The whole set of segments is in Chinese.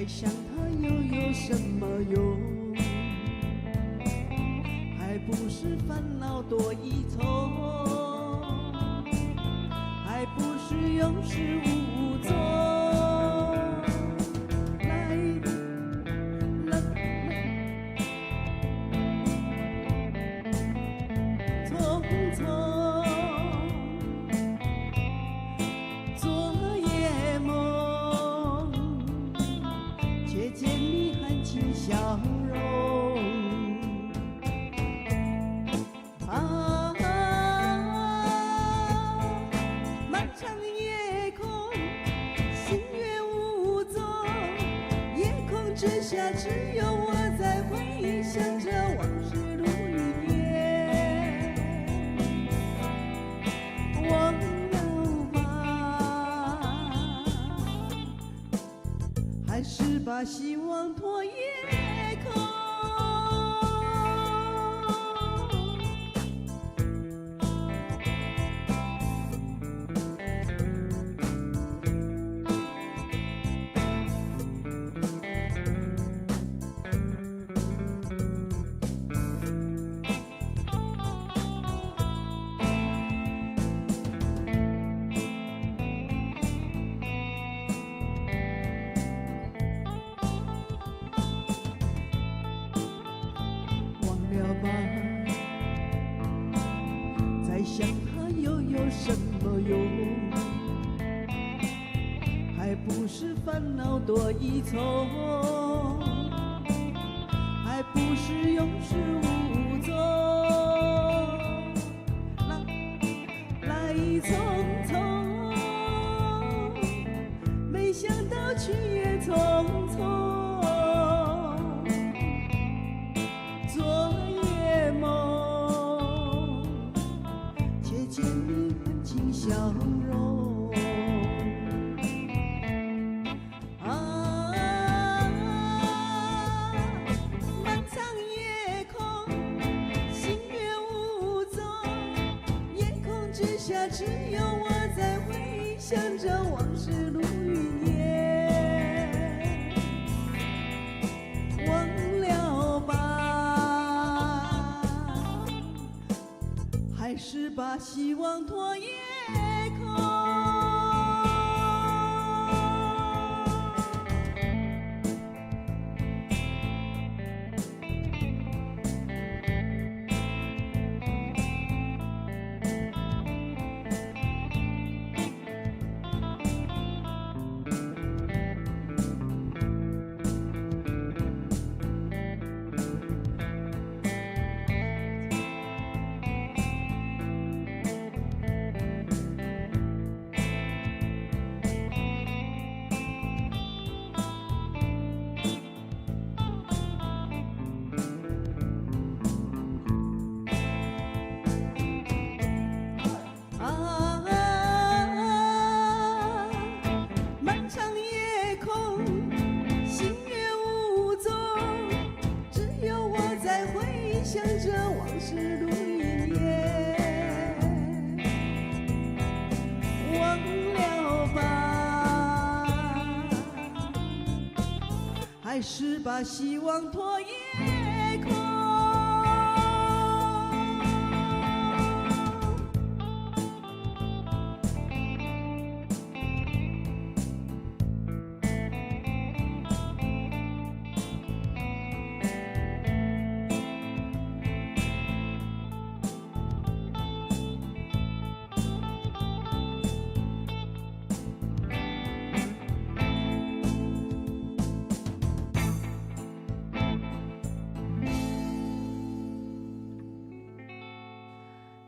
想它又有什么用？还不是烦恼多一重，还不是有始无终。匆匆昨夜梦，却见你含情笑容。啊，漫长夜空，星月无踪，夜空之下只有我在回忆，想着往事如云烟。忘了吧，还是把希望托夜空。再想它又有什么用？还不是烦恼多一重，还不是有始无终。来匆匆，没想到去也匆匆。昨夜梦，却见你含情笑容。啊，漫长夜空，星月无踪，夜空之下只有我在回忆，想着往事如云烟。忘了吧，还是把希望托夜空。想着往事如云烟，忘了吧，还是把希望托夜空。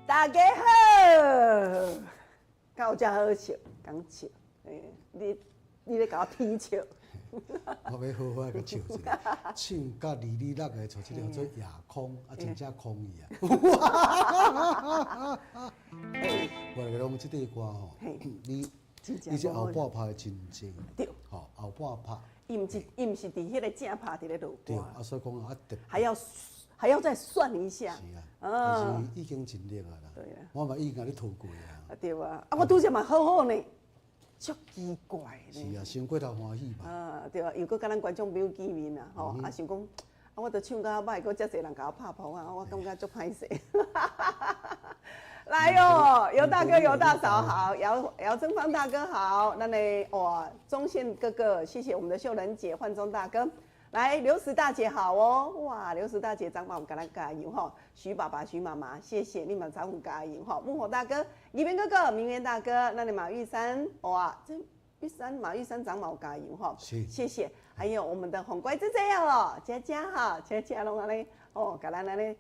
大家好，到这好笑，讲笑，你咧甲我批笑。我要好好甲笑一下，唱甲二二六个，做一个叫做夜空，啊，真正空伊啊！我来讲即块歌吼，你是后半拍的真正，对，吼后半拍，伊毋是伫迄个正拍伫咧录对，歌，啊，所以讲啊，特还要再算一下。是啊，但是已经尽力啊啦。对啊，我嘛已经甲你拖过啊。对啊，啊，我拄则嘛好好呢。足奇怪是啊，先过头欢喜嘛。对啊，又搁甲咱观众朋友见面啊，吼，啊想讲，啊我都唱到歹，搁遮侪人甲我拍捧啊，我感觉足歹势。来哟，尤大哥、尤大嫂好，姚正芳大哥好，那呢，哇，钟宪哥哥，谢谢我们的秀仁姐、焕忠大哥，来，刘石大姐好哦，哇，刘石大姐长毛给咱加油哈，徐爸爸、徐妈妈，谢谢你们长我加油哈，木火大哥、宜边哥哥、明源大哥，那里马玉山，哇，这马玉山长毛加油哈，谢谢，还有我们的红乖姐姐哦，佳佳哈，佳佳拢安尼哦，给咱安尼。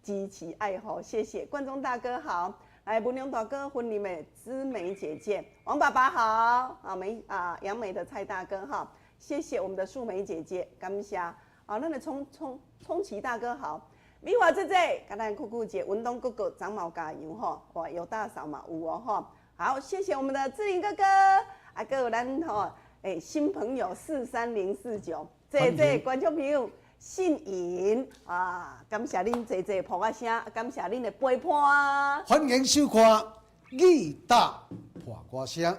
支持爱护，谢谢冠中大哥好，来文良大哥婚礼美知美姐姐，王爸爸好杨美的蔡大哥哈，谢谢我们的素梅姐姐，感谢啊，那个冲奇大哥好，美华姐姐，跟咱酷酷姐，文东哥哥长毛加油哈，哇有大嫂嘛有哦哈，好谢谢我们的志玲哥哥，啊还有咱吼新朋友43049，这观众朋友。信银啊，感谢恁坐坐捧啊声，感谢恁的陪伴。欢迎收看义大破歌声。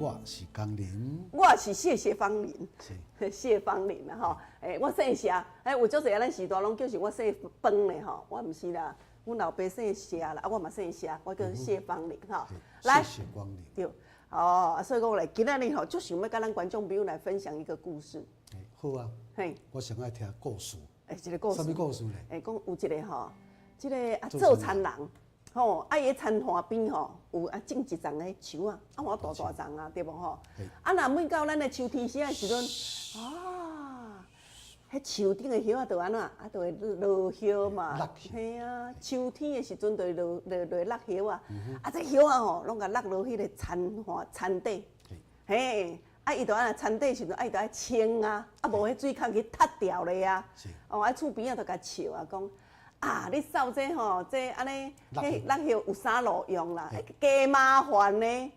我是江林，我是谢芳玲，谢芳玲啊吼。我姓谢，有足侪咱时代拢叫是我姓饭嘞吼，我毋是啦，阮老爸姓谢啦，我嘛姓谢，我叫谢芳玲哈。来，谢谢光临。对。哦，所以讲来，今仔日吼，就想要跟咱观众朋友来分享一个故事。好啊。嘿，我上爱听故事。这个故事。什么故事咧？讲有一个吼，这个做田人，吼，伊个田岸边吼有种一丛个树啊，我大丛啊，对无吼？若每到咱的秋天时啊时阵，迄树顶的叶啊，就安怎，就会落叶嘛。嘿啊，秋天的时阵就会落叶啊。这叶啊吼，拢甲落落迄个田底。嘿，伊就安尼田底时阵，伊就爱清啊，无迄水壳去塌掉咧啊。厝边就甲笑啊，讲你扫这吼，这安尼，迄落叶有啥路用啦？加麻烦呢。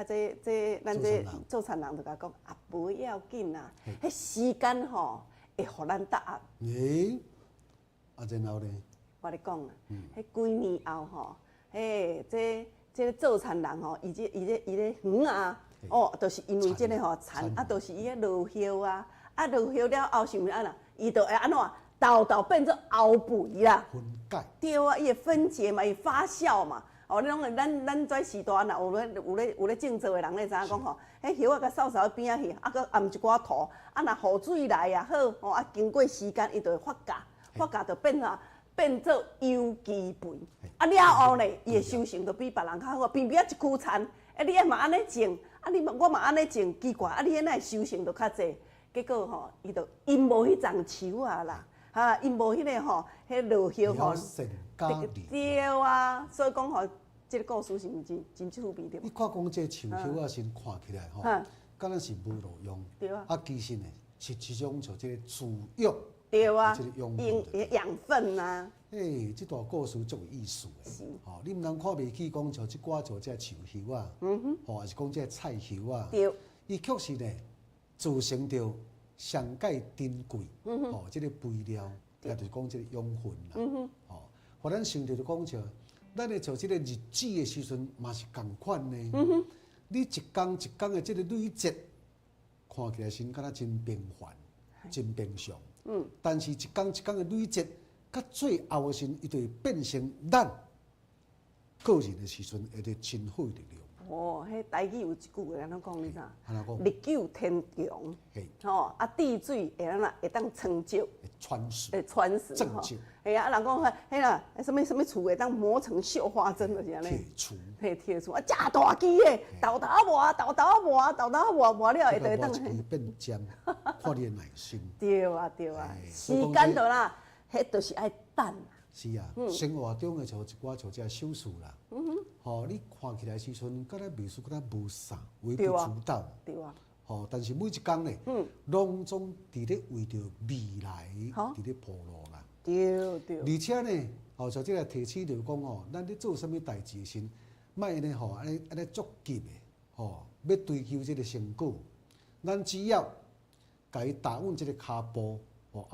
这咱这做田人就甲讲不要紧啦，迄时间吼会互咱答案。然后呢？我咧讲啊，迄几年后吼，这做田人吼，伊这园啊，就是因为这个吼田，就是伊个落叶啊，落叶了后想安那，伊就会安怎？豆变做后肥啦。分解。对啊，伊会分解嘛，伊发酵嘛。你拢咱这时代呐，有咧种植的人咧知影讲吼，迄叶啊，甲扫扫边仔去，搁按一寡土，若雨水来也好，经过时间，伊就会发芽就变做有机肥。了后呢，伊的收成就比别人较好，偏偏一区田，你嘛安尼种，我嘛安尼种，奇怪，你哪会收成就较济？结果吼，因无迄丛树啊啦，因无迄个吼，迄落叶吼。对啊，所以讲吼，这个故事是毋真趣味对？你看讲这树叶啊，先看起来吼，敢若是无路用，对啊，其实呢是一种像这个自育，对啊，这个养分啊。这段故事足有意思的，你毋通看袂起讲像即寡像这树叶啊，还是讲这菜叶啊，伊确实呢自成着上界珍贵，这个肥料。也就是讲，这个养分啦，互咱想着就讲像，咱咧做这个日子的时阵，嘛是共款呢。你一工一工的这个累积，看起来是敢若真平凡、真平常。但是一工一工的累积，到最后的时阵，伊就会变成咱个人的时阵，会得真好力量。迄台语有一句话安怎讲你知？安怎讲？日久天长，地水会当长久。传世。传世。正久。人讲迄啦，什么厝会当磨成绣花针，就是安尼。铁杵。铁杵真大支的，豆磨了，会得当。变尖，看你的耐心。对啊，时间到啦，迄就是爱等。是啊，生活中的像一寡像这小事啦，你看起来时阵，敢若秘书敢若无啥，微不足道。对啊。但是每一工呢，拢总伫咧为着未来伫咧铺路啦。对。而且呢，像这个提醒着讲咱咧做啥物代志时，莫呢安尼足急的，要追求这个成果，咱只要家己打稳这个骹步，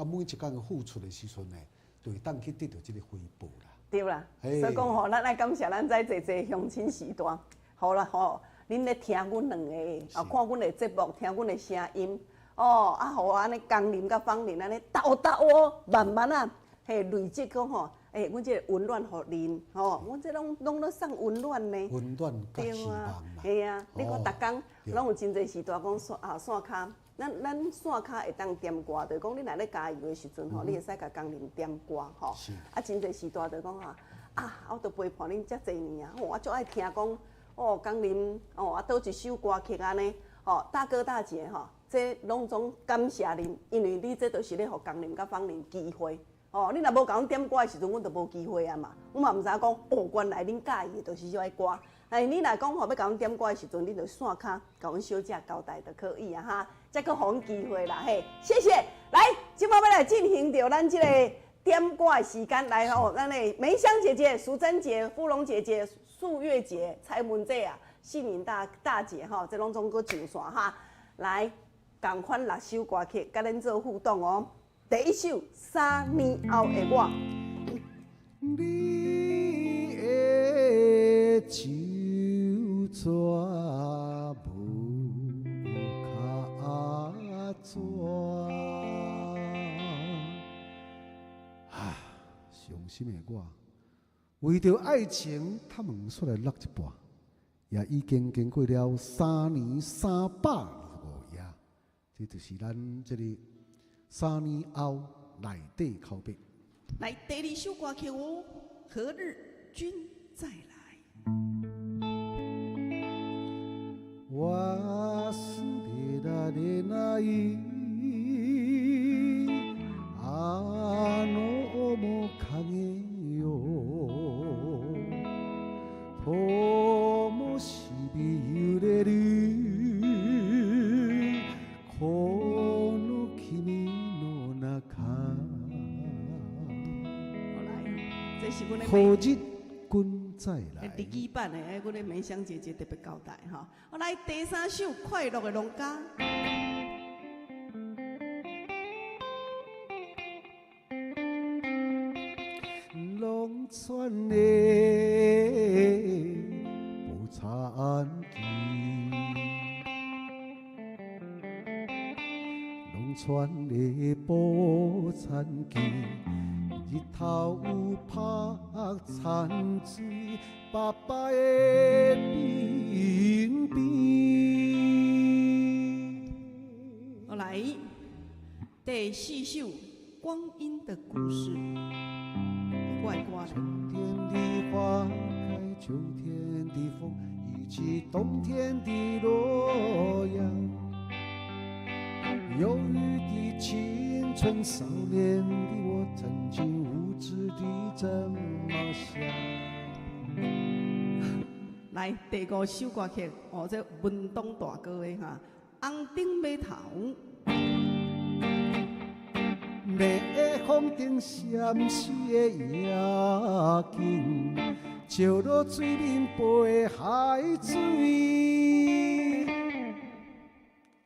每一工的付出的时阵呢。就会当去得到这个回报啦。对啦，所以讲吼，咱爱感谢咱在这乡亲时代，好啦吼，恁咧听阮两个，看阮的节目，听阮的声音，互我安尼工林甲芳林安尼斗慢慢啊，累积讲吼，阮这个温暖互恁，阮这拢咧送温暖呢。温暖甲希望啦。系啊，你看逐工拢有真侪时代讲线骹。咱线骹会当点歌，就是讲你若咧加油的时阵吼，你会使甲工人点歌吼。真侪时代就讲我都陪伴恁遮侪年啊，我足爱听讲工人倒一首歌曲安尼，大哥大姐这拢总感谢恁，因为你这都是咧互工人甲芳人机会。你若无甲阮点歌的时阵，阮就无机会啊嘛。阮嘛毋知影讲原来恁介意的就是这歌。你若讲要甲阮点歌的时阵，你就线骹甲阮小姐交代就可以啊哈。再去互阮机会啦，嘿，谢谢。来，即摆要来进行着咱即个点歌的时间，来咱的梅香姐姐、淑珍姐、芙蓉姐姐、素月姐、蔡文姐啊、杏林大姐这拢总搁上线哈。来，共款6首歌曲，甲咱做互动哦。第一首《3年后的我》。你的手纸伤心的我，为着爱情，他们出来落一半，也已经经过了3年325夜。这就是咱这里3年后内底口碑。来，第2首歌曲哦，《何日君再来》。我是你的恋爱。の面影よ灯火揺れるこの君の中何日君再来。第2版的，阮的梅香姐姐特别交代哈。来，第3首《快乐的农家》。农村的无产期，农村的无产期，日头拍田水，爸爸的身边。好来，第4首《光阴的故事》。春天的花开，秋天的风，以及冬天的洛阳。忧郁的青春，少年的我，曾经无知地这么想。来，第5首歌曲，这文东大哥的哈，《红顶码头》。热的风顶闪烁的夜景，照落水面飞的海水。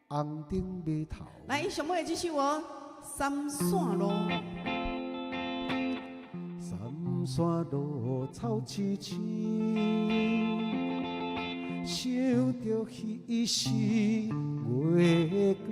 红顶码头。来，上尾这首哦，三线路。三线路草青青，想着彼时月光。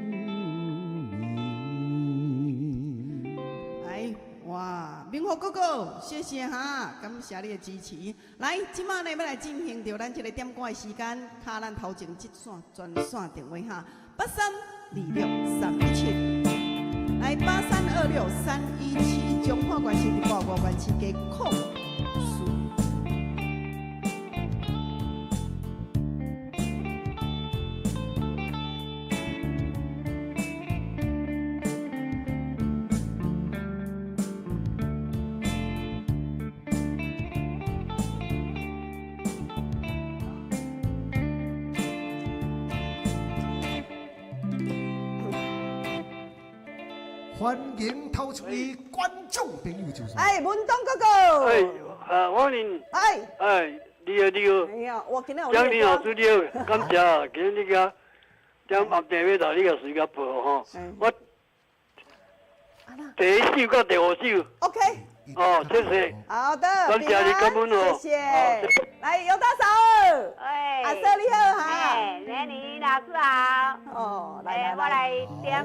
哇，明福哥哥，谢谢哈，感谢你的支持。来，即马呢要来进行着咱这个点歌的时间，卡咱头前这线专线电话哈，8326-317，来8326-317，中华关系的报告关系给控诉。欢迎透出的观众朋友就是。文东哥哥。欢迎。你好。哎呀，我今天有。蒋林老师你好，感谢啊，今日个点暗地要到你个时间播吼。我第1首到第5首。OK。哦，谢谢。好的，感谢你，感恩哦。谢谢。来，尤大嫂，哎，阿嫂你好哈。哎，美女老师好。哦，来哎，我来点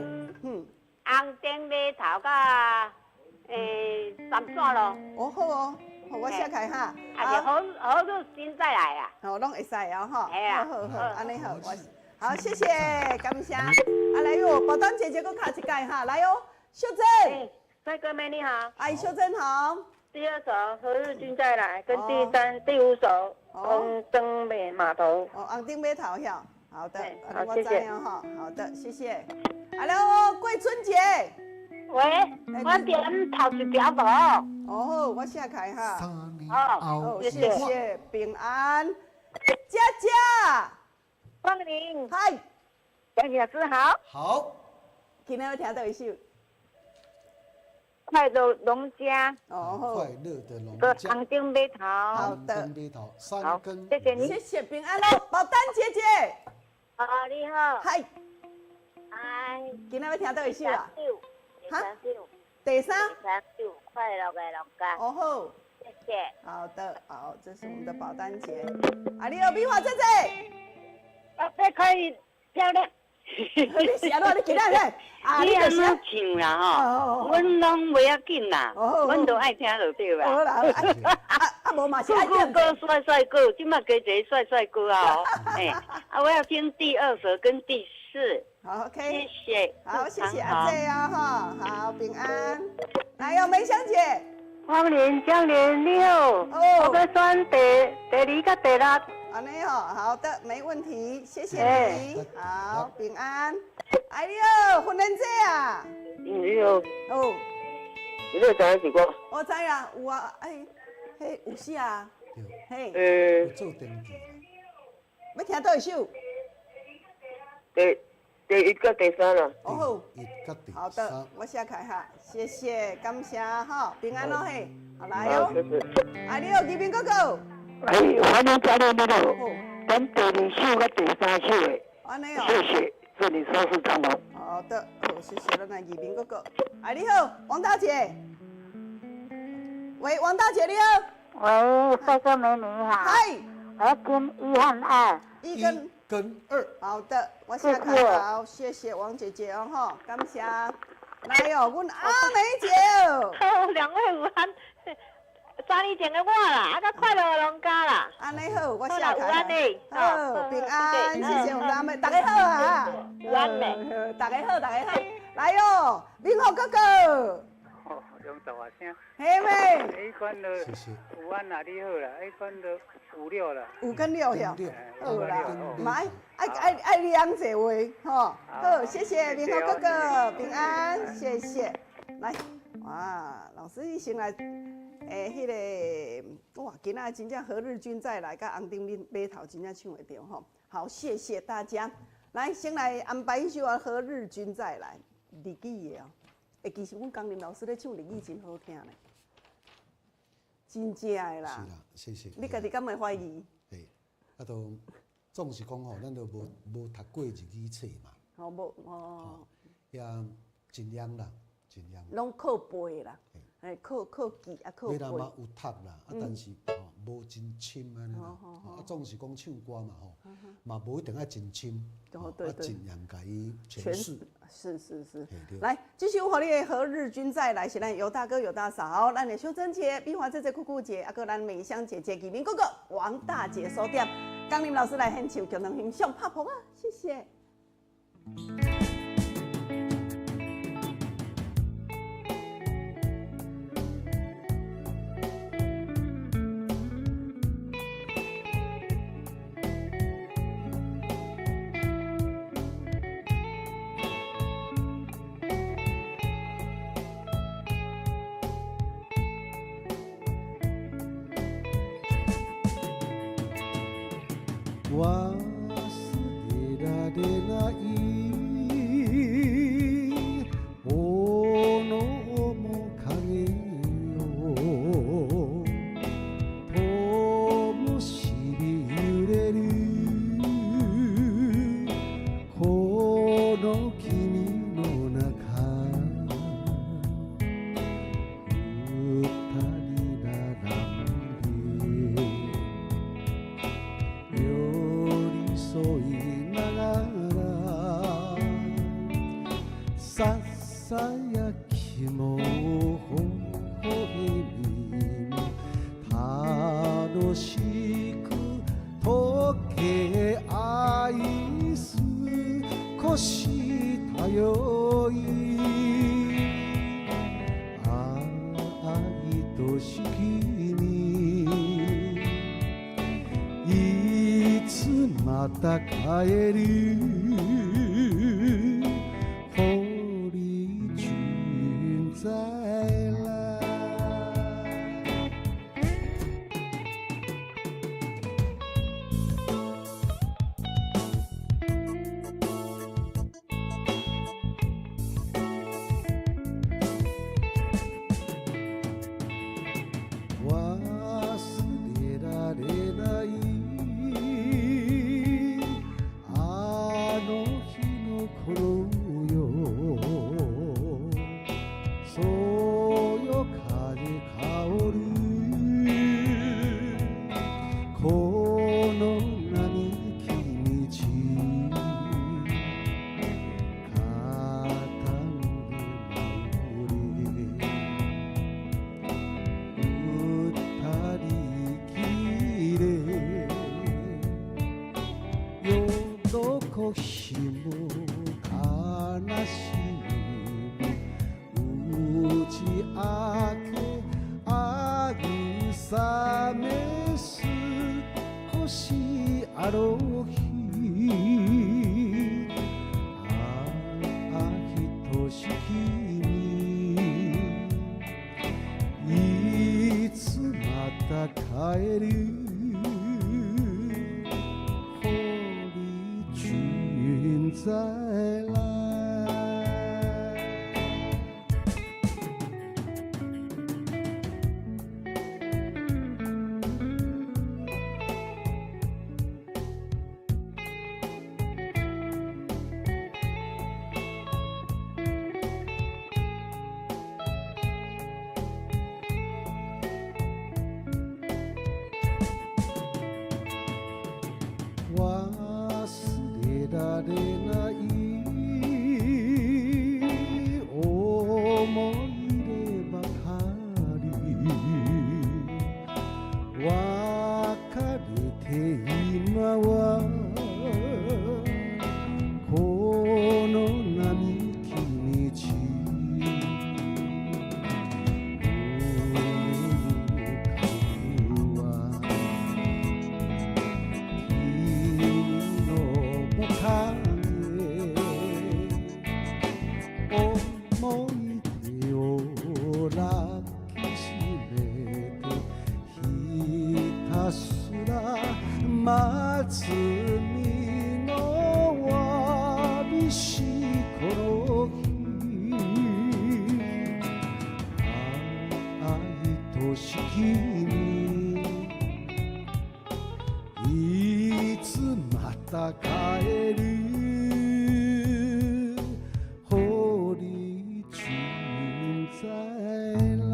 红丁码头甲三线咯。哦好哦，好我写开哈。啊，就好日先再来啦。哦，拢会使哦哈。哎呀，好，安尼好，好，谢谢，感谢。啊，来哟，保单姐姐搁卡一届哈，来哟，秀珍。帅哥美女好。阿姨秀珍好。第二首何日君再来，跟第五首红灯码头。哦，红灯码头遐。好的，好，谢谢。哈，好的，谢谢。Hello，桂春姐。喂，我点头一条无。哦，我写开哈。哦，谢谢，平安。佳佳。光临。嗨。杨老师好。好。今天要听到一首。快乐农家。哦，快乐的农家。红灯码头。好的。红灯码头，三更。谢谢你。谢谢平安喽，保单姐姐。你好。嗨。嗨。今天要听到一首啦。哈？第三首快乐的农家。哦好。谢谢。好的，好，这是我们的保单姐。啊，你好，美华姐姐。这可以漂亮。你是安怎？你今仔日？你安怎唱啦吼？阮拢袂要紧啦，阮都爱听就对啦。好啦，无嘛是爱听。歌帅帅歌，今麦加一个帅帅歌啊！哎，我要听第二首跟第四。好 ，OK。谢谢。好，谢谢阿姐啊哈，好平安。来哟，梅香姐。光临江莲你好。我要选第二甲第六。安尼吼，好的，没问题，谢谢你。好，平安。哎呦，婚人节啊！你好。哦。你知影是我？我知啦，有啊，嘿，有事啊。嘿。有做登记啦。要听倒一首？第一个第三啦。哦好。一个第三。好的，我写开哈，谢谢，感谢哈，平安咯嘿，好来哟。哎，你好，宜宾哥哥。欢迎加入你喽。等第二首跟第三首的。安尼哦。谢谢，祝你收视长虹。好的，好，谢谢咱的宜宾哥哥。哎，你好，王大姐。喂，王大姐你好。喂，帅哥美女好。嗨。我要跟1和2。1跟2。好的，我写开好，谢谢王姐姐哦哈，感谢。来哟，阮阿美姐哦。两位午安。3年前的我啦，甲快乐的农家啦。安尼好，我写开。午安嘞。好，平安，谢谢我们阿妹，大家好啊。午安嘞。大家好，大家好。来哟，明豪哥哥。哦，两大话声。嘿妹。迄款了。谢谢。午安啦，你好啦，迄款了5、6啦。5跟6呀。好啦，买爱两者位吼。好，谢谢明豪哥哥，平安，谢谢。来，哇，老师你先来。迄个哇，今仔真正何日君再来，甲红灯码头真正唱会着吼。好，谢谢大家。来，先来安排一首啊，何日君再来，日语的哦。其实阮江林老师咧唱日语真好听咧，真正的啦。是啦，谢谢。你家己敢会怀疑？嘿，都总是讲吼，咱都无读过日语册嘛。哦，无哦。也尽量啦，尽量。拢靠背啦。靠记啊，靠背。虽然嘛有读啦，但是无真深安尼啦。总是讲唱歌嘛吼，嘛无一定爱真深，尽量甲伊诠释。是。来，继续互你的何日君再来，是咱尤大哥、尤大嫂，咱的秀珍姐、碧华姐姐、酷酷姐，啊，个咱美香姐姐、宜民哥哥、王大姐收点，江林老师来献唱，共同欣赏拍谱啊，谢谢。忘れられないおの面影よ灯火揺れるこの君の中二ささやきの微笑み楽しく溶け合い少したよい愛しきにいつまた帰る堀君在来忘れられないあの日の頃よそよ風香るこの並木道片んで舞う二人きれ喜びも悲しみも打ち明け慰め少しあろう日愛しきにいつまた帰る堀君在来忘れられない思い出ばかり別れて今はこの並木道思い出を抱きしめてひたすら待つ身のわびしこの日愛しきにいつまた帰る堀君在来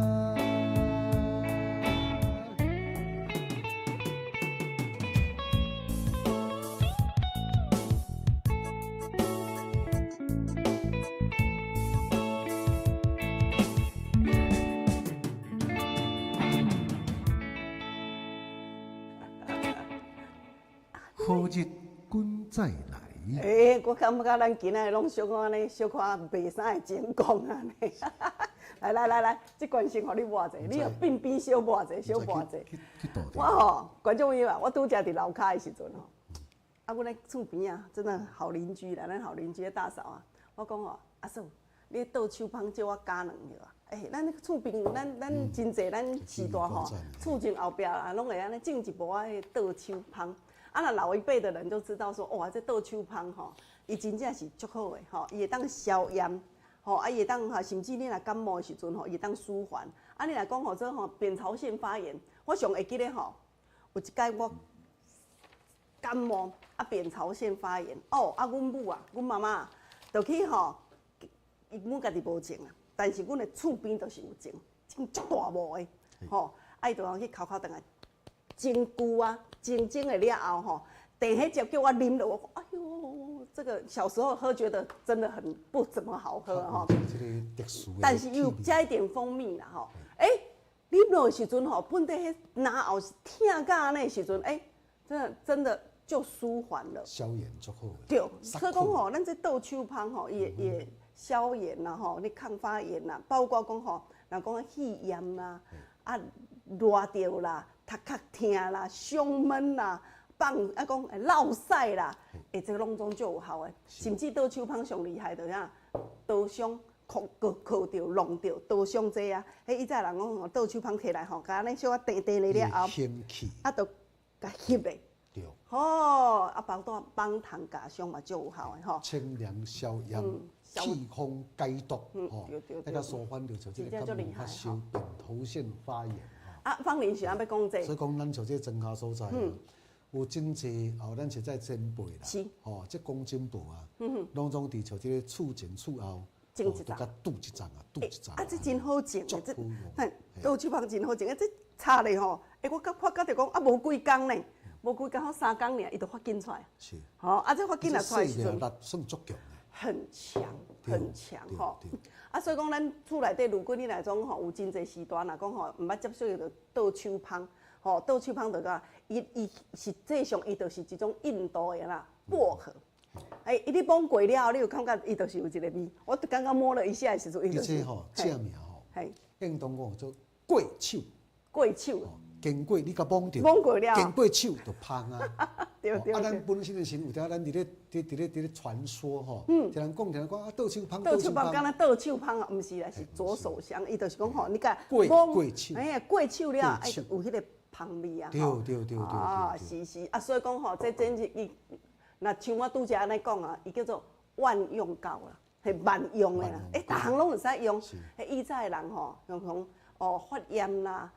何日君再来。我感觉咱今仔拢小可安尼，小可袂啥会成功安尼。来，这关先互你抹者，你要鬢边小抹者，小抹者。我吼，观众朋友啊，我拄则伫楼骹的时阵吼，啊，阮咧厝边啊，真的好邻居啦，咱好邻居的大嫂啊，我讲吼，阿嫂，你倒手芳借我加两个啊。咱厝边，咱真济咱时代吼，厝前后壁啊，拢会安尼种一棵啊，倒手芳。啊，那老一辈的人就知道说，哇，这倒手芳吼，伊真正是足好的吼，伊会当消炎，吼，啊，伊会当哈，甚至你若感冒的时阵吼，伊会当舒缓。啊，你若讲吼，这吼扁桃腺发炎，我上会记得吼，有一摆我感冒啊，扁桃腺发炎，哦，啊，阮母啊，阮妈妈就去吼，阮家己无种啊，但是阮的厝边就是有种，种足大亩的，吼，啊，伊就通去口等来。真久啊，真的了后吼，第迄只叫我啉落，我讲哎呦，这个小时候喝觉得真的很不怎么好喝哈。这个特殊的但是又加一点蜂蜜啦哈。啉落的时阵吼，本地迄拿后是疼甲安尼的时阵，真的就舒缓了。消炎足好。对，所以讲吼，咱这豆秋芳吼也消炎啦吼，你抗发炎啦，包括讲吼，若讲肺炎啦，热着啦，头壳疼啦，胸闷啦。讲落屎啦，这个拢总就有效诶。甚至倒手芳上厉害的呀，刀伤靠着、弄着，刀伤济啊。以前人讲倒手芳摕来吼，甲安尼小可垫垫咧了后，就甲吸咧。对。包括帮糖加伤嘛，就有效诶吼。清凉消炎、气风解毒，那个舒缓着就这个感冒发烧、扁桃腺发炎。方林是安要讲这？所以讲，咱像这庄稼所在。有真济咱是在增肥啦，这公斤部啊，拢总伫像这个厝前厝后，种一丛，拄一丛啊，拄一丛。这真好种诶，这豆秋芳真好种诶，这插咧吼，我发觉着讲无几工呢，无几工好3工尔，伊就发紧出来。是。这发紧来出来时阵，算足强很强，很强吼。所以讲咱厝内底，如果你来种吼，有真济时段，若讲吼，毋捌接触到豆秋芳。豆秋芳就讲，伊实际上伊就是一种印度的啦薄荷。你摸过了，你有感觉伊就是有一个味。我刚刚摸了一下的时阵，伊就是。而且吼，这名吼，应当讲做过手。过手。经过你甲摸着。摸过了。经过手就芳啊。对。咱本身的身有条，咱伫咧传说吼，听人讲豆秋芳。豆秋芳，敢若豆秋芳啊，毋是啦，是左手香。伊就是讲吼，你甲过手。过手了，有迄个。香味啊，对，是，所以讲吼，这真是伊，那像我拄则安尼讲啊，伊叫做万用膏啦，系万用的啦，逐项拢会使用。以前的人吼，像发炎啦，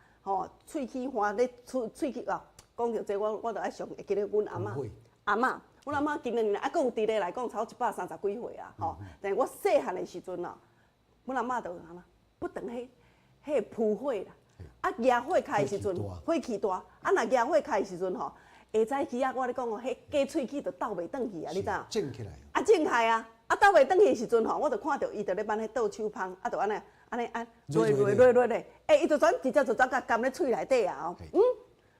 喙齿花咧，喙齿啊，讲到这我就爱想会记得阮阿嬷，阮阿嬷今年还有伫咧来讲超130几岁啊，但是我细汉的时阵啊，阮阿嬷就安那不等迄扑火啦。野火开的时阵，火气大。若野火开的时阵吼，下早起啊，我咧讲哦，迄鸡喙齿就斗袂转去啊，你知影？整起来。整开啊！斗袂转去的时阵吼，我就看到伊就咧挽迄豆秋芳，就安瑞咧，伊就直接就甲含咧喙内底啊！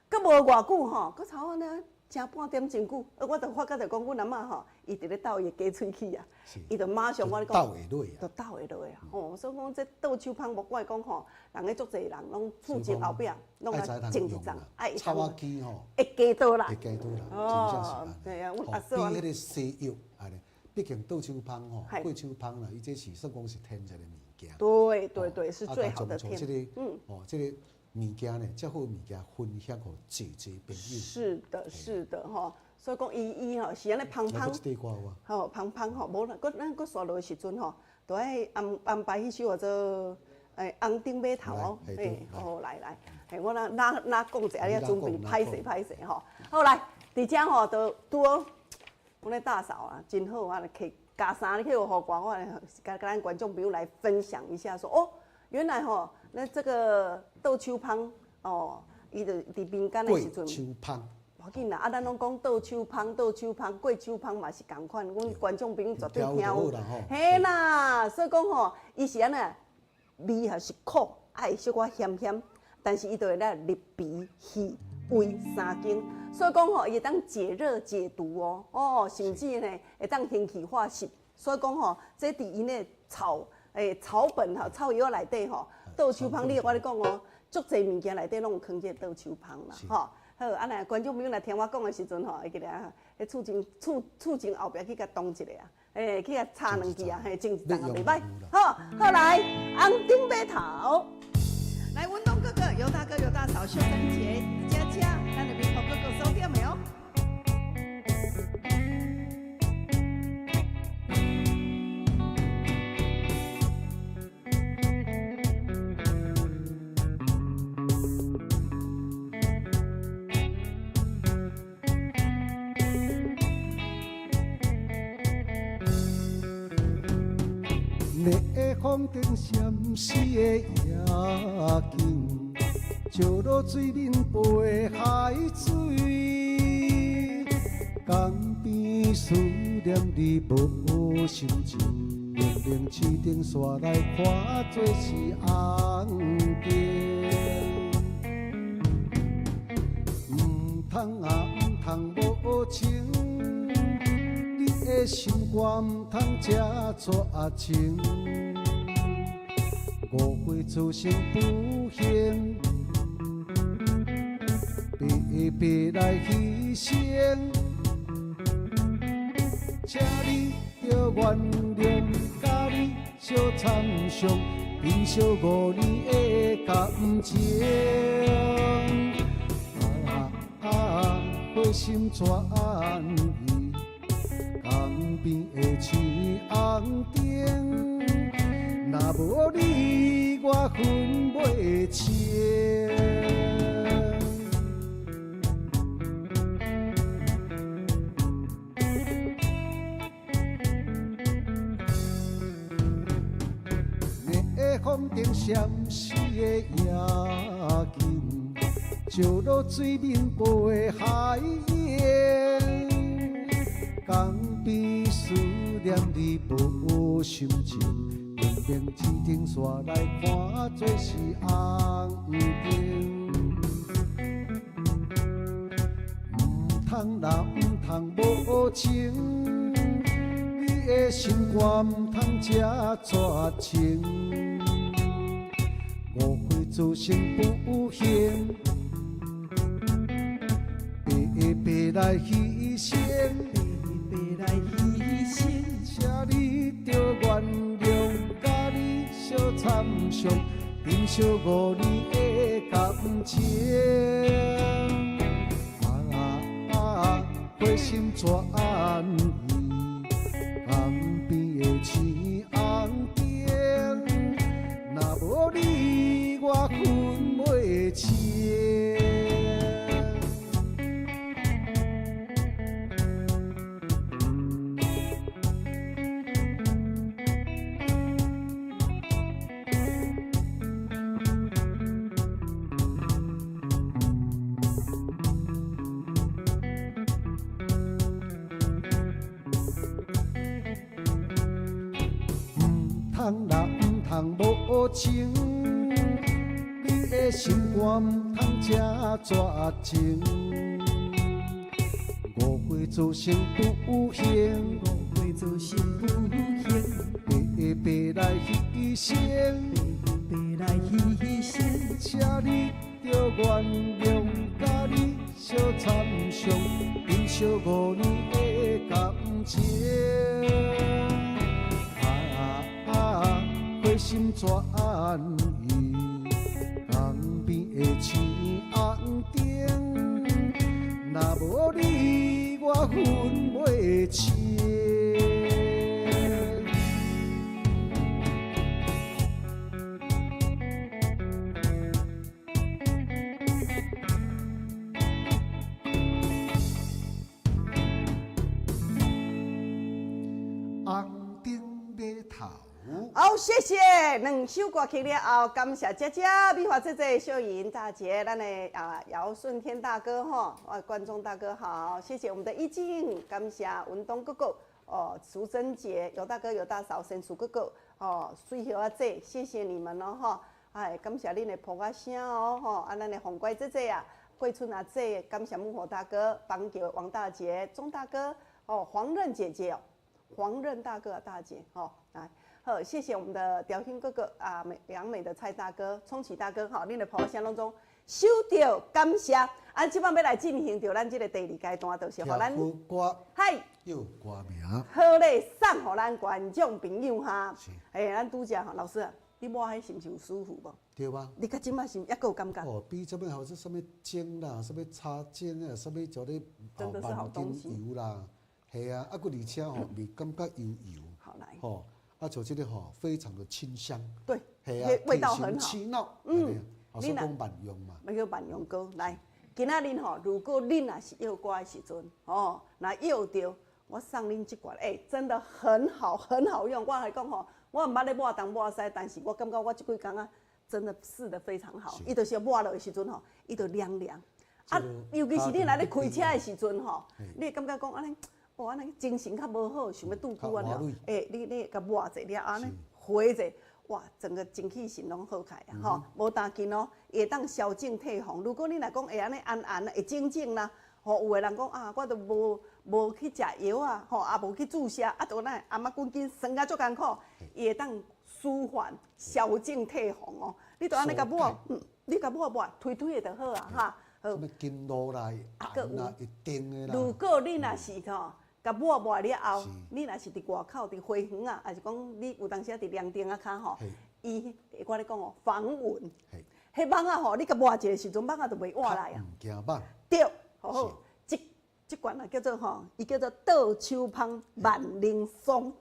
佮无偌久吼，佮差安尼。成半点真久，我就发觉着讲，阮阿嬷吼，伊伫咧斗伊的鸡喙齿啊，伊就马上我咧讲，斗会落啊，就斗会落啊。所以讲这豆秋芳，莫怪讲吼，人个足侪人拢厝前后壁拢来种一丛，插仔机吼，会加多啦，会加多啦，对啊，阮阿嫂比迄个西药安尼，毕竟豆秋芳吼，桂秋芳啦，伊这是算讲是天然的物件。对，是最好的天。这个。物件呢，遮好物件分享互济朋友。是的吼，所以讲伊吼是安尼芳吼，无啦，咱刷落的时阵吼，就爱安排迄首叫做红顶码头来，我拉讲一下，你准备歹势吼。好来，伫遮吼就拄好，阮咧大嫂啊，真好啊，摕加衫，你去互我甲咱观众朋友来分享一下，说原来吼。那这个豆秋芳伊就伫民间的时阵，桂秋芳，无要紧啦，咱拢讲豆秋芳、桂秋芳嘛是共款，阮观众朋友绝对听有。嘿啦，所以讲吼，伊是安尼，味还是苦，爱小可咸咸，但是伊就会咧入鼻、鼻、胃3经，所以讲吼，伊会当解热解毒甚至呢会当行气化湿，所以讲吼，这伫因的草本草药内底吼。豆秋芳，我咧讲足侪物件内底拢有藏这豆秋芳啦，好，安尼观众朋友来听我讲的时阵会记得迄厝前后壁去甲动一下啊，去甲擦两支啊，种一丛也袂歹。好来，红顶码头，来文东哥哥、尤大哥、尤大嫂、秀珍姐、佳佳，咱的民婆哥哥收点没有？风灯闪烁的夜景，照落水面飞的海水，江边思念你无心情，明明市顶煞来看做是红灯。唔通啊，唔通无情，你的心肝唔通这绝情。误会此生不幸，白白来牺牲。请你着原谅，甲你相参详，珍惜5年的感情。花心转移，江边的青红灯，若无你，我分袂清。风顶闪烁的夜景，照落水面飞海燕。江边思念你无心情，明明天顶煞来看做是红灯。唔通啦，唔通无情，你的心肝唔通这绝情。误会此生不幸，白白来牺牲，白白来牺牲。请你着原谅，甲你相参详，珍惜5年的感情。花心转移，江边的青红灯，若无你，我分袂清。唔通啦，唔通无情，你的心肝唔通这绝情。误会此生不幸，误会此生不幸，白白来牺牲，白白来牺牲。请你着原谅，甲你相参详，珍惜5年的感情。花心转移，江边的青红灯，若无你，我分袂清。红灯码头。好，谢谢2首歌曲了后，感谢姐姐、美华姐姐、秀莹大姐，咱的姚顺天大哥哈，观众大哥好，谢谢我们的一静，感谢文东哥哥哦，淑珍姐、尤大哥、尤大嫂、神树哥哥哦，水叶啊姐，谢谢你们哦哈，哎，感谢恁的捧啊声哦哈，咱的红乖姐姐啊，桂春啊姐，感谢木火大哥、邦杰、王大姐、钟大哥哦，黄任姐姐哦，黄任大哥、大姐哦，来。好，谢谢我们的雕兴哥哥啊，良美的蔡大哥、冲起大哥，好，恁的跑声当中收到，感谢。啊，即摆要来进行到咱这个第2阶段，就是互咱嗨有歌名，好咧，送互咱观众朋友哈。哎，咱拄则吼，老师啊，你摸迄是毋是有舒服无？对吧？你甲即摆是抑佫有感觉？哦，比这边好是什么精啦，什么擦尖啊，什么做咧好东西油啦，系啊，而且吼味感觉油。好来。吼。像这个吼，非常的清香，对，系啊，味道很好，气闹，你讲万用嘛，要叫万用膏来。今仔日吼，如果恁也是要歌的时阵，哦，那要着我送恁一罐，真的很好，很好用。我还讲吼，我唔捌咧抹东抹西，但是我感觉我这几工啊，真的试得非常好。伊就是抹落的时阵吼，伊就凉凉。啊，尤其是你来咧开车的时阵吼，你会感觉讲安尼，哇，安尼精神较无好，想要拄久安尼，你甲抹者了安尼回者，哇，整个精气神拢好开啊吼，无担紧哦，会当消肿退红。如果你若讲会安尼安会静静啦，吼，有的人讲啊，我都无去食药啊，吼，也无去注射，啊，都那阿妈滚筋酸甲足艰苦，伊会当舒缓、消肿退红哦。你都安尼甲抹，你甲抹推的就好啊哈。什么经络啦、按啦、一定的啦。如果你若是吼，甲抹了后，你若是伫外口伫花园啊，还是讲你有当时伫凉亭啊骹吼，伊我咧讲哦，防蚊。迄蚊啊吼，你甲抹一个时阵，蚊啊就袂活来啊。唔惊蚊。对，好，即款啊叫做吼，伊叫做倒手芳万灵松，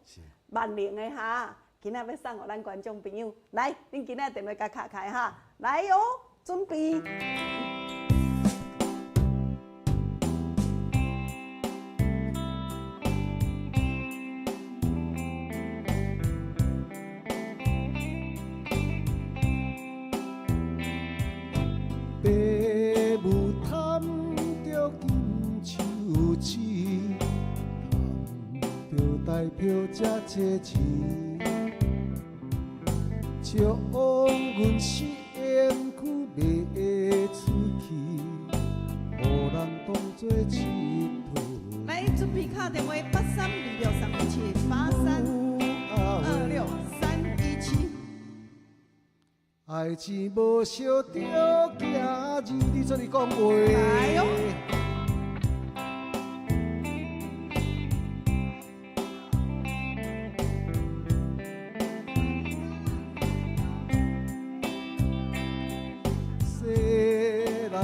万灵的哈。今仔要送互咱观众朋友，来，恁今仔电话甲敲开哈，来哦，准备。白雾探着金手指，探着代表这多钱，借往阮身躯卖出去，予人当作佚佗。来，准备敲电话8326317326317317。爱情无烧着假日，你做你讲话。来哟。世人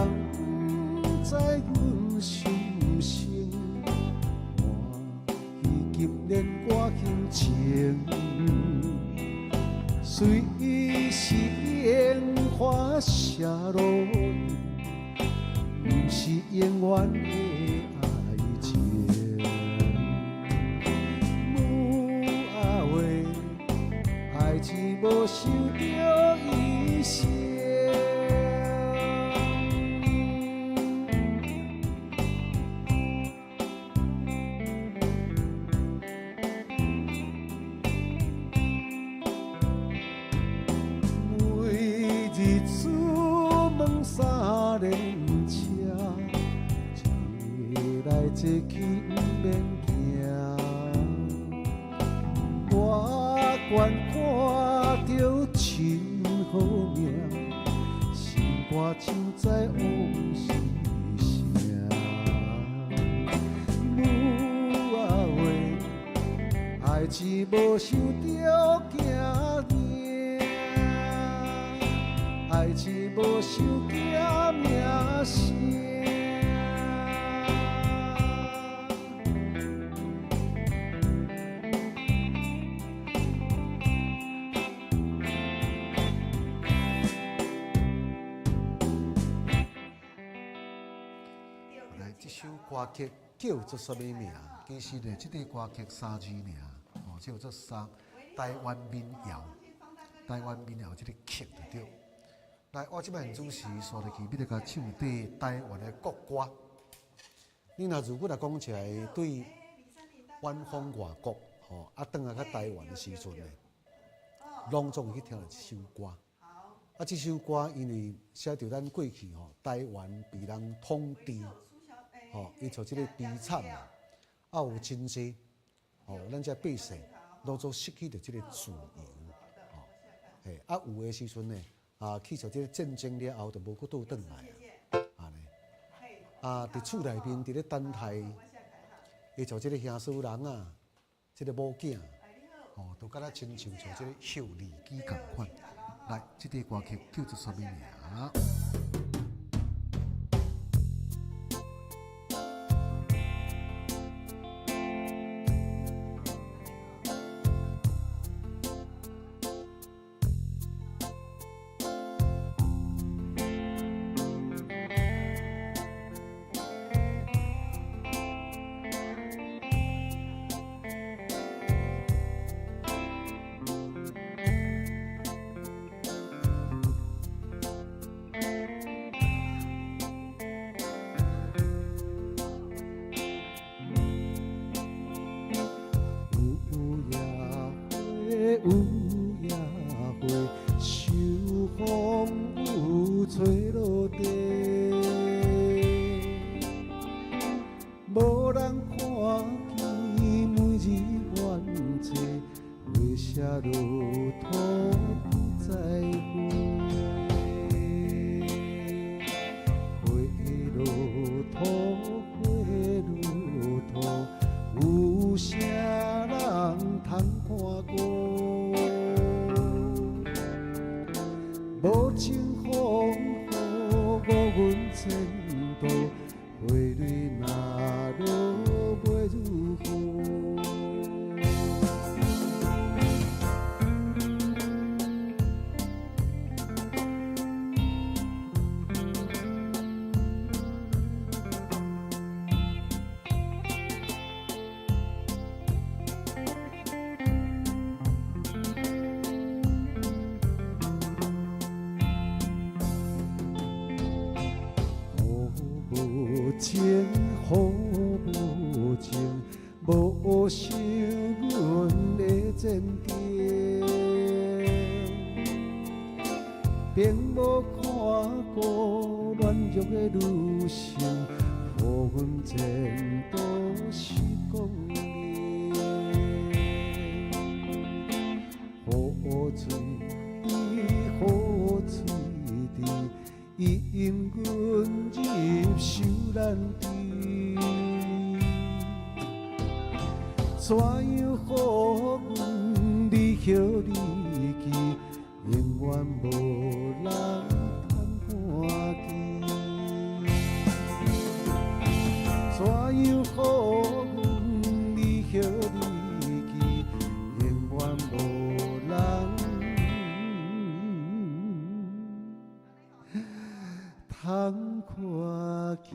不知阮心声，换去今年我心情。虽是烟花谢落雨，不是永远的爱情。母话，爱情无受着伊伤。三轮车，坐来坐去不免惊。我愿看着真好命，心肝唱在往事声。母话，爱情无受着惊命。爱情无受惊名声。来，这首歌曲叫做什么名？其实呢，这个歌曲3字尔，哦，叫做台湾民谣，台湾民谣这个曲就对。来，我即摆主持刷入去，要甲唱对台湾的国歌。你若如果来讲起来，对远方外国，吼，转来到台湾的时阵呢，拢总会去听到这首歌。啊，这首歌因为写着咱过去吼，台湾被人统治，吼，伊像这个悲惨啊，有真济，吼，咱这百姓拢总失去着这个自由，吼，嘿，啊有的时阵呢。去像这个战争了后，就无搁倒转来啊，安尼。伫厝内面，伫咧等待，伊像这个兄嫂人啊，这个某囝，哦，都敢若亲像这个秀丽姬共款。来，这个歌曲叫做什么名？有野花，秋风有吹落地，无人看见每日怨嗟，花谢落土不再回。有啥人通看过？无情风雨无阮前途，花蕊若落袂如雨。情雨无情，无伤阮的前程，并无看过软弱的女性，予阮前途是光明。雨水滴，雨水滴。引阮入受难池，怎样予阮离乡离去，永远无人通看见。怎样予阮离乡离去，永远无人通看见。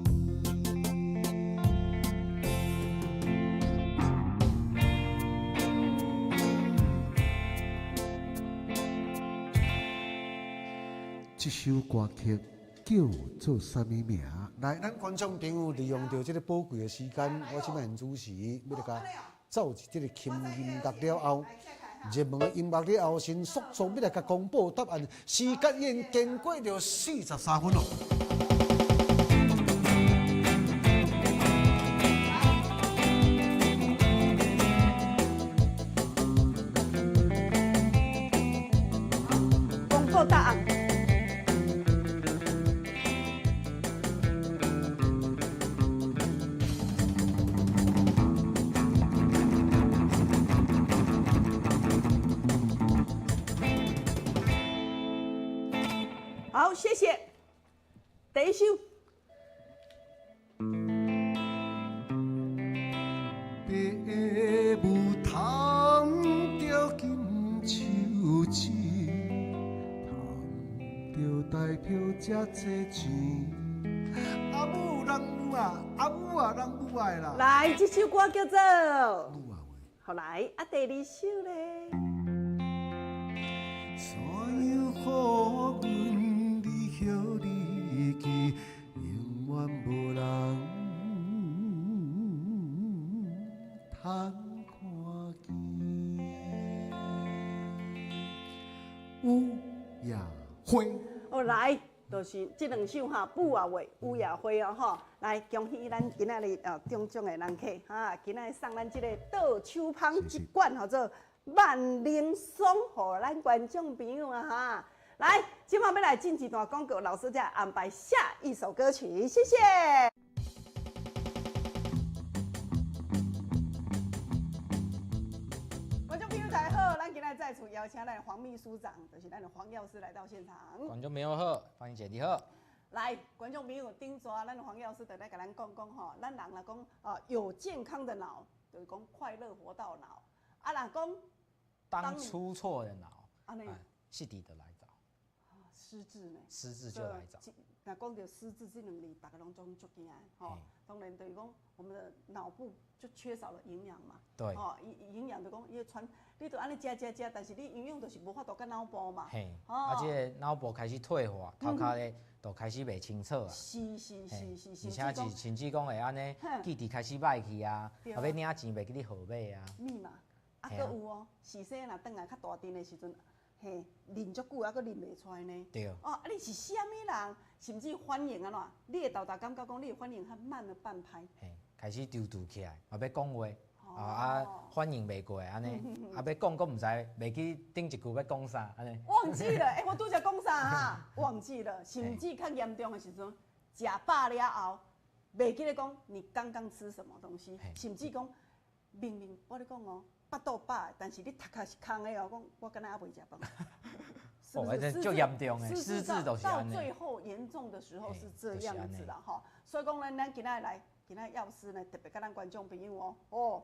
这首歌曲叫做啥物名？来，咱观众朋友利用到这个宝贵的时间，我即摆主持要来甲走一这个轻音乐了后，热门的音乐了后，先速速要来甲公布答案。时间已经经过了43分咯。公布答案。好，谢谢。第一首，爸母赚着金手指，赚着代票这多钱。阿母人母啊，阿母啊人母爱啦。来，这首歌叫做母啊喂。好来，啊，第二首咧。怎样予阮离乡离去，永远无人通看见。有野花。哦，来，就是这两首哈，母啊话，有也花哦吼。来，恭喜咱今仔日中奖的人客哈，今仔日送咱这个倒手香一罐，叫做万灵松，予咱观众朋友啊哈。来，今晚要来进一段广告，老师再安排下一首歌曲，谢谢。观众朋友大家好，咱今仔再次邀请咱的黄秘书长，就是咱的黄药师来到现场。观众朋友好，欢迎姐弟好。来，观众朋友顶抓，咱黄药师就来甲咱讲讲吼，咱人来讲有健康的脑，就是讲快乐活到老。啊，若讲当出错的脑，安尼是伫的来找，失智呢？失智就来找。若讲到失智这两字，大家拢总足惊的吼。当然等于讲我们的脑部就缺少了营养嘛。对。哦，营养就讲伊传，你都安尼食，但是你营养就是无法度甲脑部嘛。嘿。而且脑部开始退化，头壳咧都开始袂清楚啊。是。而且甚至讲会安尼记忆开始歹去啊，后尾领钱袂记你号码啊。密码。啊，搁有哦，是说若转来较大阵的时阵，嘿，忍足久啊，搁忍袂出来呢。对。哦，啊，你是啥物人？甚至反应安怎？你的豆豆感觉讲，你的反应较慢了半拍。嘿，开始丢起来，嘛要讲话，反应袂过安尼，要讲佫毋知，袂记顶一句要讲啥安尼。忘记了，我拄则讲啥哈？忘记了，甚至较严重的时阵，食饱了后，袂记得讲你刚刚吃什么东西，甚至讲明明我咧讲哦，腹肚饱，但是你头壳是空的哦，讲我敢若还未食饭。是不是？就严重诶，失智都是安尼。到最后严重的时候是这样子啦，哈。所以讲咱今仔来，今仔药师呢，特别甲咱观众朋友哦，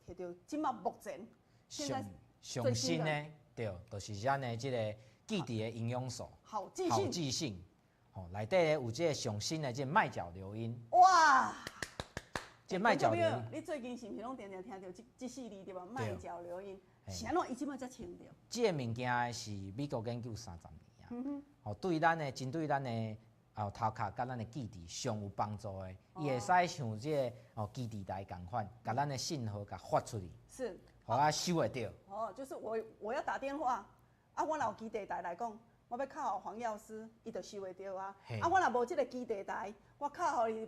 摕到即马目前现在上新呢，对，就是咱的即个记忆的营养素，好记性，吼，内底有即个上新的即麦角硫因。哇！即麦角硫因，你最近是毋是拢常常听到即4字对吧？麦角硫因。是安怎伊即摆才清着？即个物件是美国研究30年啊，吼，对咱的针对咱的头壳甲咱的记忆上有帮助的，伊会使像即个基地台共款，甲咱的信号甲发出去，是，互我收会到。哦，就是我要打电话，啊，我若有基地台来讲，我要靠黄药师，伊就收会到啊。啊，我若无即个基地台，我靠伊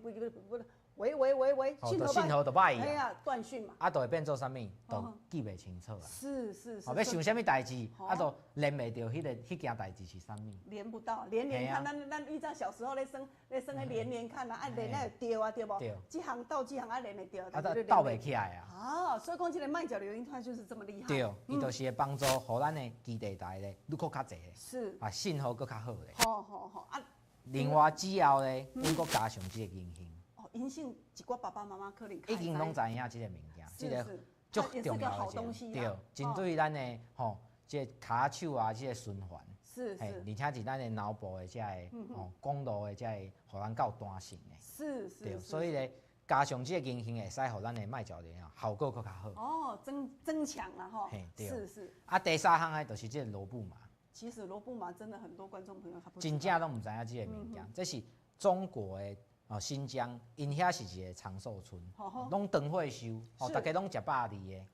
喂，信号就歹去啊，断讯嘛。啊，就会变做啥物，都记袂清楚啊。是。要想啥物代志，啊，都连袂到迄件代志是啥物。连不到，连看，咱依照小时候咧算迄连看啊，啊连会对啊，对无？对。这行到这行啊连会对，啊，斗袂起来啊。啊，所以讲这个麦角硫因它就是这么厉害。对，伊就是会帮助，互咱的基地台咧，愈搁较济。是。啊，信号搁较好咧。好啊。另外之后咧，愈搁加上这个银杏。银杏一寡爸爸妈妈可能已经拢知影即个物件，即个足重要的东西。对，针对咱的吼，即个骹手啊，即个循环。是。而且是咱的脑部的即个公路的即个，互咱较弹性的。是。对，所以咧，加上即个银杏会使互咱的麦角莲啊，效果搁较好。哦，增强了哈。是。啊，第三项呢，就是即个罗布麻。其实罗布麻真的很多观众朋友他不真正拢毋知影即个物件，这是中国的。新疆，因遐是一个长寿村，拢长岁寿，大家拢食饱哩的。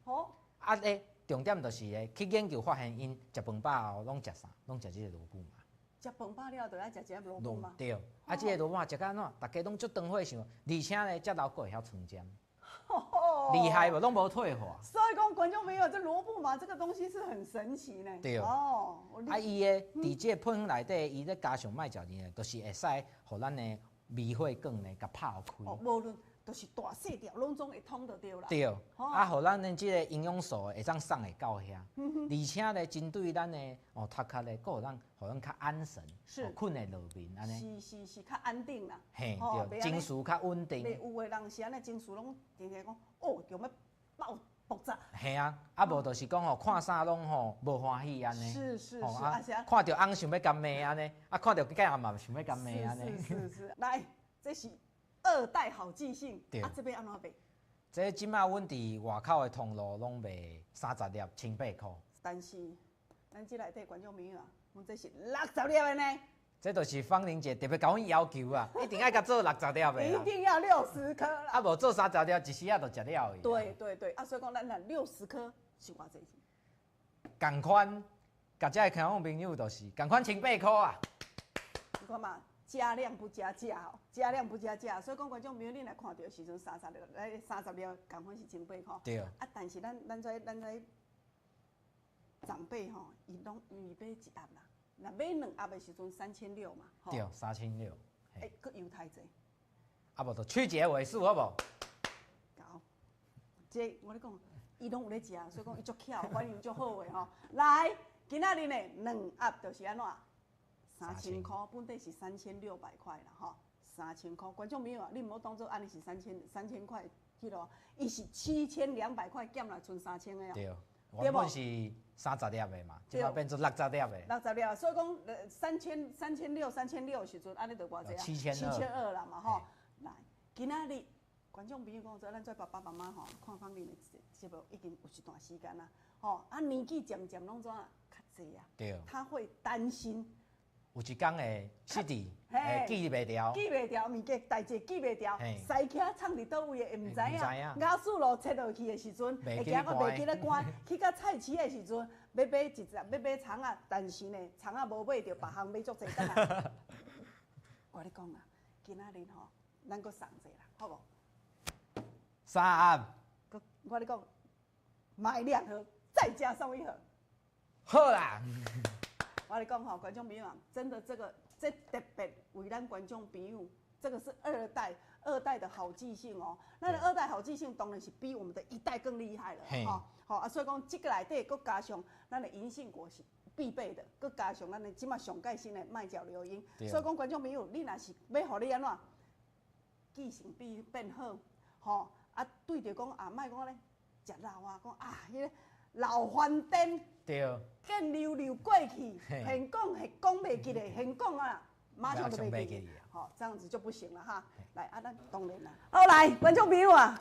啊咧，重点就是咧，去研究发现，因食饭饱后拢食啥？拢食即个萝卜嘛。食饭饱了，就爱食这萝卜嘛。对，啊，即个萝卜嘛，食到安怎？大家拢足长岁寿，而且咧，遮老会晓存尖，厉害无？拢无退化。所以讲，观众朋友，这萝卜嘛，这个东西是很神奇呢。对哦。啊，伊的伫即个配方内底，伊咧加上麦角呢，就是会使互咱的。微血管呢，甲泡开。无论就是大细条，拢总会通得着啦。对，啊，互咱的即个营养素会当送会到遐，而且咧，针对咱的头壳咧，互咱较安神，困会落眠安尼。是，较安定啦。嘿，对，情绪较稳定。有的人是安尼，情绪拢定定讲，就要爆炸。嘿啊，啊无就是讲看啥拢无欢喜安尼。是，看到翁想要干骂安尼，啊看到囝嘛想要干骂安尼。是，来，这是2代好记性。啊，这边安怎卖？这即马阮伫外口的通路拢卖30粒1,800块。但是，咱这内底观众朋友啊，阮这是60粒的呢。这就是芳玲姐特别甲阮要求啊，一定爱甲做60粒的。一定要60颗啦。啊，无做30粒，一时仔就食了去。对，啊，所以讲咱60颗是偌济？同款，甲遮个听众朋友就是同款1,800块啊。你看嘛，加量不加价哦，加量不加价，所以讲观众朋友你来看到时阵30粒，来30粒同款是1,800块。对。啊，但是咱长辈吼，伊拢预备一盒啦。那买2盒的时阵3,600嘛，对，3,600。佫油太济。啊无就去节尾数好无？搞，这我咧讲，伊拢有咧食，所以讲伊足巧，反应足好的吼。来，今仔日呢2盒就是安怎？3000块，本地是3600块啦吼，3000块。观众朋友啊，你唔好当做安尼是3000块去咯，伊是7200块减来剩3000的哦。对，原本是30粒的嘛，即摆变做60粒的。60粒，所以讲3600的时阵，安尼就偌济啊？7200啦嘛吼。来，今仔日观众朋友讲说，咱做爸爸妈妈吼，看芳玲的节目已经有一段时间啦，吼啊年纪渐渐拢怎较济啊？对。他会担心。有一天会失智，记袂牢，记袂牢物件代志记袂牢，西徛藏伫倒位的会毋知影，雅速路切落去的时阵，会惊我袂记得关，去到菜市的时阵，要买一只，要买葱啊，但是呢，葱啊无买着，别项买足济等下。我咧讲啊，今仔日吼，咱搁送者啦，好无3，我咧讲，买2盒，再加送1盒。好啦。我跟你讲吼，观众朋友啊，真的这特别为咱观众朋友，这个是二代的好记性哦。那2代好记性当然是比我们的1代更厉害了哈。好啊，所以讲这个内底搁加上咱的银杏果是必备的，搁加上咱的即马上盖新的麦角硫因。所以讲观众朋友，你若是要互你安怎记性变好，吼啊对着讲啊，莫讲咧食老啊，讲啊迄个老翻颠。对，见溜溜过去，现讲袂记咧，现讲啊，马上就袂记咧，好，这样子就不行了哈。来啊，咱当然啦。好来，观众朋友啊，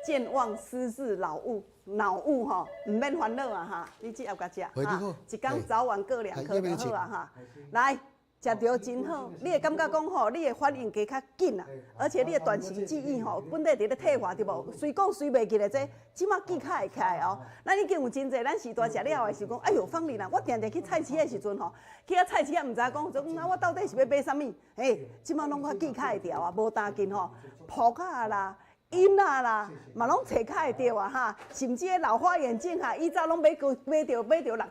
健忘失智脑雾哈，唔免烦恼啊哈，你只要甲食哈，一天早晚各2颗就好啊哈。来。食着真好，你会感觉讲吼，你的反应加较紧啊，而且你的短期记忆吼，本来伫咧退化对无？虽讲虽袂记咧这，即马记较会起来哦。咱已经有真侪，咱时大食了后的时讲，哎呦，放你啦！我定定去菜市的时阵吼，去到菜市啊，毋知讲，啊，我到底是要买啥物？嘿，即马拢我记较会调啊，无当紧吼，扑克啦。因啊啦，嘛拢找较会着啊哈，甚至个老花眼镜哈，以前拢买着6、7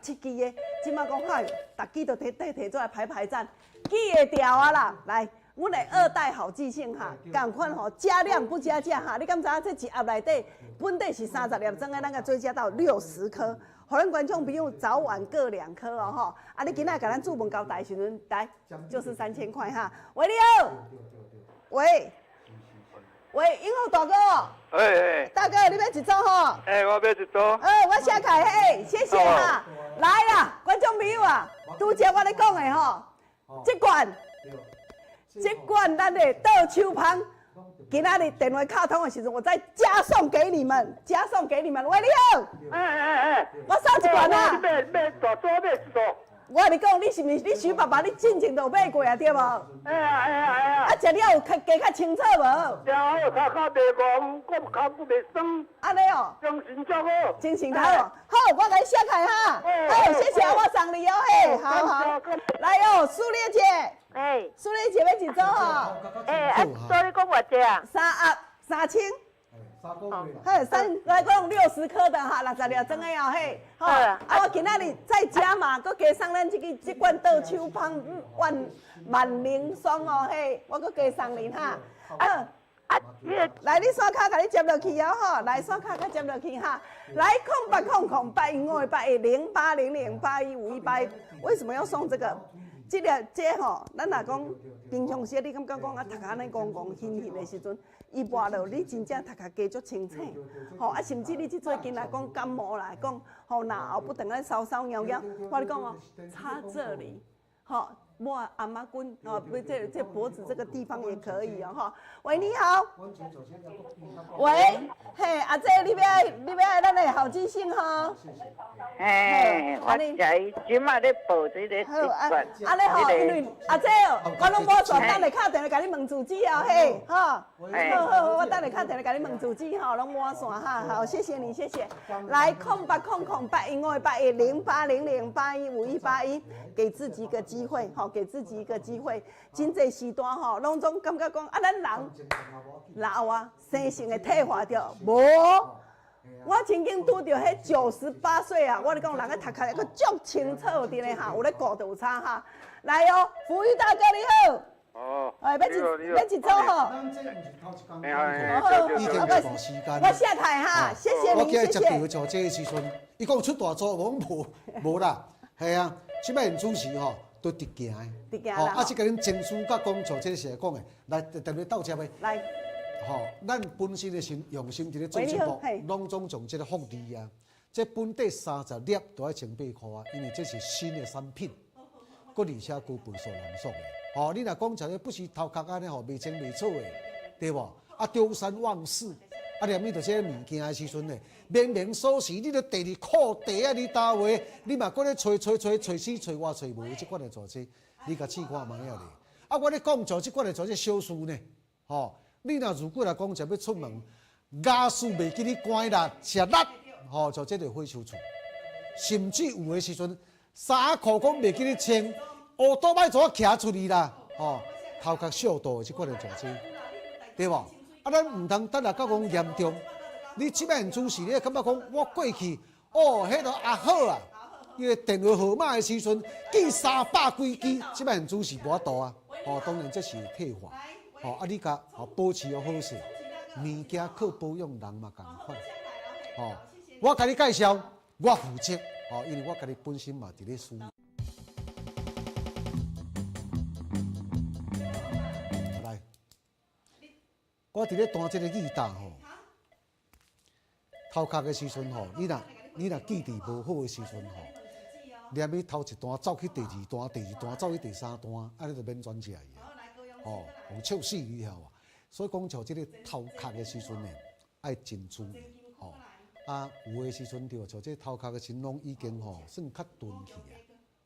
支的，即马讲嗨，逐支都摕出来排站，记会掉啊啦。来，阮的2代好记性哈，共款吼，加量不加价哈。你敢知影这一盒内底本底是30粒装的，咱个追加到60颗，互咱观众朋友早晚各2颗哦吼。啊，你今仔甲咱注文交代时阵，来就是3000块哈。喂，你好，喂。喂，英豪大哥。大哥，你要一组吼？我要一组。我写开嘿，谢谢哈。来啦，观众朋友啊，拄则我咧讲的吼，这罐咱的倒手香，今仔日电话卡通的时阵，我再加送给你们。喂，你好。我送一罐啊。买大组，买一组。我跟你讲，你是毋是你徐爸爸，你进前就买过啊，对无？啊，食了有加较清楚无？食好，骹袂戆，骹袂酸。安尼哦。精神足好。精神好。好，我甲你写开哈。好，谢谢，我送你哦嘿。好。来哦，苏丽姐。苏丽姐要一组哦。所以讲偌济啊？3000。来讲60颗的哈，60粒装的哦嘿。好，我今仔日再加嘛，搁加送咱这罐倒手香万灵霜哦嘿，我搁加送你哈。来，你刷卡甲你接落去哦吼，来刷卡甲接落去哈。来0800810800815181，为什么要送这个？这吼，咱若讲平常时你感觉讲啊，读安尼戆晕的时阵。伊抹落，你真正头壳加足清醒，吼啊，甚至你即最近来讲感冒来讲，吼然后不等咧搔搔痒痒，我跟你讲哦，擦这里，吼抹阿妈棍，哦不这脖子这个地方也可以哦，哈。喂，你好。喂，嘿，阿姐，你要咱的好记性哈。我即马咧报这个习惯。安尼吼，因为阿姐哦，我拢无算，等下敲电话甲你问主旨哦，嘿，好，我等下敲电话甲你问主旨吼，拢无算哈，好，谢谢你，谢谢。来0800810800815181，给自己一个机会，吼，给自己一个机会。真济时段吼，拢总感觉讲啊，咱人老啊，生性会退化掉，无。我曾经拄着迄98岁啊，我咧讲人个头壳个足清楚的咧哈，有咧顾着有差哈。来哦，福玉大哥你好。哦。要一组吼。我下台哈，谢谢你，谢谢。我今日接电话做这个时阵，伊讲出大组，我讲无啦，系啊，即摆主持吼都直行的。哦，啊，即个恁证书甲工作，这是讲的，来电话到这边。来。吼，咱本身的用心伫咧做节目，拢总从这个福利啊，这本地30粒都要180块啊，因为这是新的产品，佮而且高倍数浓缩的。吼，你若讲出来不是头壳安尼吼，未清未楚的，对无？啊，中山旺世，念伊着这个物件的时阵呢，明明锁匙，你着第二裤底啊，你单位，你嘛搁咧找死找活找无即款的组织，你甲试看卖啊咧。啊，我咧讲做即款的组织小事呢，吼，你若如果来讲就要出门，牙齿袂记你关力、吃力，吼，就这着火烧厝。甚至有的时阵，衫裤讲袂记你穿，乌多摆怎徛出去啦，吼，头壳小度的即款的组织，对无？啊，咱唔通等下到讲严重。你即摆主事，你会感觉讲我过去，哦，迄个也好啊。伊个电话号码的时阵，记300几支，即摆主事无法度啊。哦，当然这是退化。哦，啊，你甲保持好势，物件靠保养人嘛共款。哦，我甲你介绍，我负责。哦，因为我家己本身嘛伫咧输。来，我伫咧弹这个吉他吼，头壳的时阵吼，你若记忆无好的时阵吼，连去头一段走去第二段，第二段走去第三段，安尼就免转起来嘅。哦，有笑死你晓啊！所以讲像这个头壳的时阵呢，爱真注意。哦，啊，有的时阵对，像这头壳的神拢已经吼算较钝去啊，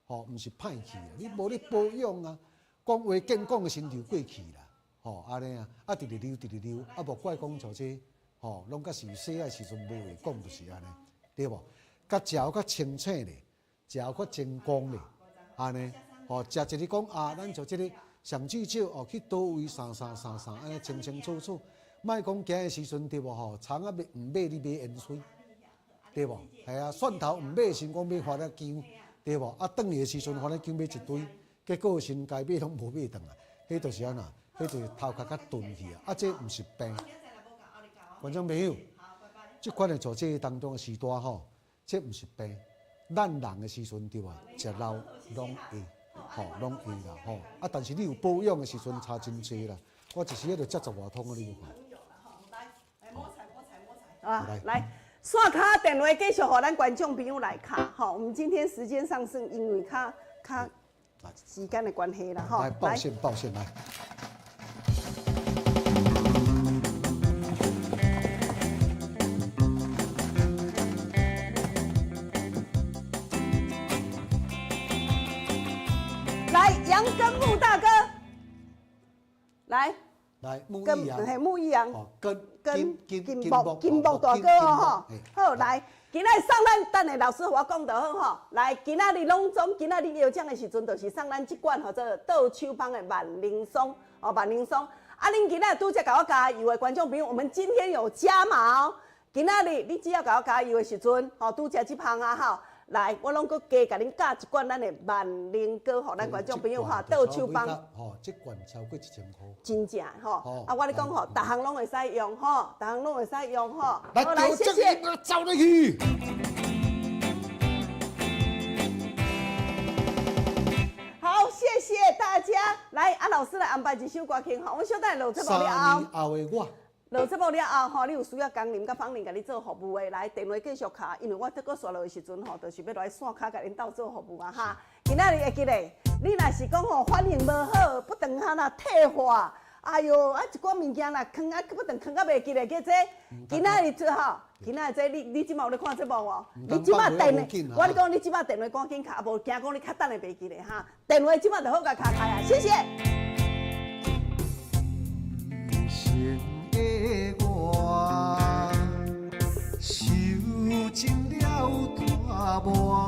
吼，毋是歹去啊，你无咧保养啊，讲话健讲的时流过去啦，吼，安尼啊，啊，直直溜，啊，无怪讲像这，吼，拢甲是细个时阵无会讲，就是安尼，对无？甲食较清醒咧，食较健康咧，安尼，吼，食一日讲啊，咱就这个上至少哦去倒位啥，安尼清清楚楚。莫讲行的时阵对无吼，葱啊唔买你买盐水，对无？系啊，蒜头唔买先讲买花了姜，对无？啊，转去的时阵花了姜买一堆，结果身该买拢无买转来，迄就是安那，迄就是头壳较钝去啊。啊，这毋是病。观众朋友，即款的做这当中的时段吼，这毋是病。咱人的时阵对啊，食老拢会，吼拢会啦吼。啊，但是你有保养的时阵差真济啦。我一时迄就接10外通啊，你有看？啊，来，线卡电话继续和咱观众朋友来卡，好，我们今天时间上是因为较时间的关系啦，哈。来报线来。来，杨根木大哥，来。来，木跟易阳，嘿木易阳，哦，跟金木大哥哦吼，好来，今仔送咱等下老师我讲就好吼，来今仔日拢总今仔日有奖的时阵，就是送咱这罐吼做倒手芳的万灵松哦，万灵松，啊恁今仔拄则甲我加油的观众朋友，我们今天有加码哦，今仔日你只要甲我加油的时阵，吼拄则这芳啊吼。来，我拢搁加甲恁加一罐咱的万灵膏，互咱观众朋友哈倒手芳。吼，这罐超过1000块。真正吼，啊，我咧讲吼，逐项拢会使用吼，逐项拢会使用吼。来，谢谢。我走入去。好，谢谢大家。来，啊，老师来安排一首歌听吼，我小等落节目了后。3年后的我。落节目了后吼，你有需要工人甲芳玲甲你做服务的，来电话继续卡，因为我这个刷落的时阵吼，就是要来线卡甲恁斗做服务啊哈。今仔日会记咧，你若是讲吼反应无好，不等下若退化，哎哟，啊一寡物件若囥啊不等囥啊袂记咧，叫这今仔日做吼，今仔日这你即马有咧看节目无？你即马电话，我你讲你即马电话赶紧卡，无惊讲你较等下袂记咧哈。电话即马就好甲卡开啊，谢谢。受尽了大磨。